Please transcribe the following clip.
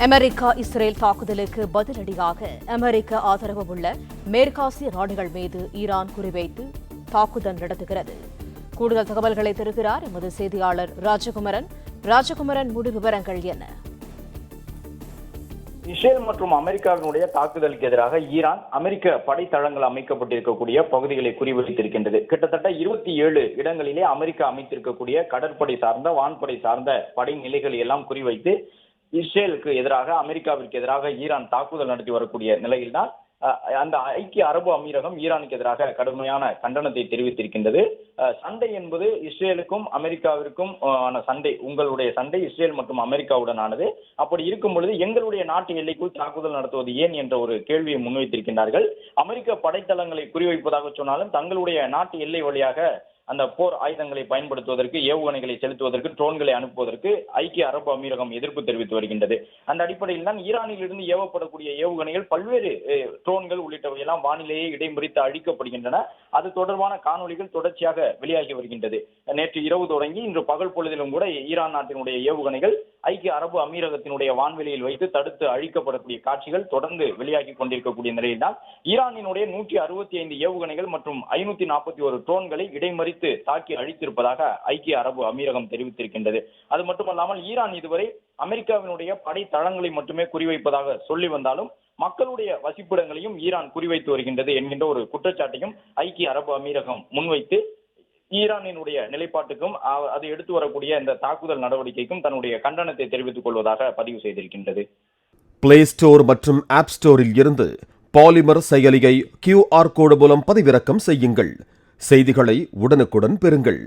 America Israel தாக்குதலுக்கு பதிலடியாக அமெரிக்க ஆதரவு உள்ள மேற்காசிய நாடுகள் மீது ஈரான் குறிவைத்து தாக்குதல் நடத்துகிறது. கூடுதல் தகவல்களை தருகிறார் எமது செய்தியாளர் ராஜகுமரன். முழு விவரங்கள் என்ன? இஸ்ரேல் மற்றும் அமெரிக்காவினுடைய தாக்குதலுக்கு எதிராக ஈரான் அமெரிக்க படைத்தளங்கள் அமைக்கப்பட்டிருக்கக்கூடிய பகுதிகளை குறிவைத்திருக்கின்றது. கிட்டத்தட்ட 27 இடங்களிலே அமெரிக்கா அமைத்திருக்கக்கூடிய கடற்படை சார்ந்த வான்படை சார்ந்த படைநிலைகளை எல்லாம் குறிவைத்து இஸ்ரேலுக்கு எதிராக அமெரிக்காவிற்கு எதிராக ஈரான் தாக்குதல் நடத்தி வரக்கூடிய நிலையில்தான் அந்த ஐக்கிய அரபு அமீரகம் ஈரானுக்கு எதிராக கடுமையான கண்டனத்தை தெரிவித்திருக்கின்றது. சண்டை என்பது இஸ்ரேலுக்கும் அமெரிக்காவிற்கும் சண்டை, உங்களுடைய சண்டை இஸ்ரேல் மற்றும் அமெரிக்காவுடனானது. அப்படி இருக்கும் பொழுது எங்களுடைய நாட்டு எல்லைக்குள் தாக்குதல் நடத்துவது ஏன் என்ற ஒரு கேள்வியை முன்வைத்திருக்கின்றார்கள். அமெரிக்க படைத்தளங்களை குறிவைப்பதாக சொன்னாலும் தங்களுடைய நாட்டு எல்லை வழியாக அந்த போர் ஆயுதங்களை பயன்படுத்துவதற்கு, ஏவுகணைகளை செலுத்துவதற்கு, ட்ரோன்களை அனுப்புவதற்கு ஐக்கிய அரபு அமீரகம் எதிர்ப்பு தெரிவித்து வருகின்றது. அந்த அடிப்படையில் தான் ஈரானில் இருந்து ஏவப்படக்கூடிய ஏவுகணைகள், பல்வேறு ட்ரோன்கள் உள்ளிட்டவை எல்லாம் வானிலையை இடைமறித்து அழிக்கப்படுகின்றன. அது தொடர்பான காணொலிகள் தொடர்ச்சியாக வெளியாகி வருகின்றது. நேற்று இரவு தொடங்கி இன்று பகல் பொழுதிலும் கூட ஈரான் நாட்டினுடைய ஏவுகணைகள் ஐக்கிய அரபு அமீரகத்தினுடைய வான்வெளியில் வைத்து தடுத்து அழிக்கப்படக்கூடிய காட்சிகள் தொடர்ந்து வெளியாகி கொண்டிருக்கக்கூடிய நிலையில்தான் ஈரானினுடைய 165 ஏவுகணைகள் மற்றும் 541 ட்ரோன்களை இடைமறித்து தாக்கி அழித்திருப்பதாக ஐக்கிய அரபு அமீரகம் தெரிவித்திருக்கின்றது. அது மட்டுமல்லாமல் ஈரான் இதுவரை அமெரிக்காவினுடைய படை தளங்களை மட்டுமே குறிவைப்பதாக சொல்லி வந்தாலும் மக்களுடைய வசிப்பிடங்களையும் ஈரான் குறிவைத்து வருகின்றது என்கின்ற ஒரு குற்றச்சாட்டையும் ஐக்கிய அரபு அமீரகம் முன்வைத்து ஈரானினுடைய நிலைப்பாட்டுக்கும் அது எடுத்து வரக்கூடிய இந்த தாக்குதல் நடவடிக்கைக்கும் தன்னுடைய கண்டனத்தை தெரிவித்துக் கொள்வதாக பதிவு செய்திருக்கின்றது. பிளே ஸ்டோர் மற்றும் ஆப் ஸ்டோரில் இருந்து பாலிமர் செயலியை QR கோடு மூலம் பதிவிறக்கம் செய்யுங்கள். செய்திகளை உடனுக்குடன் பெறுங்கள்.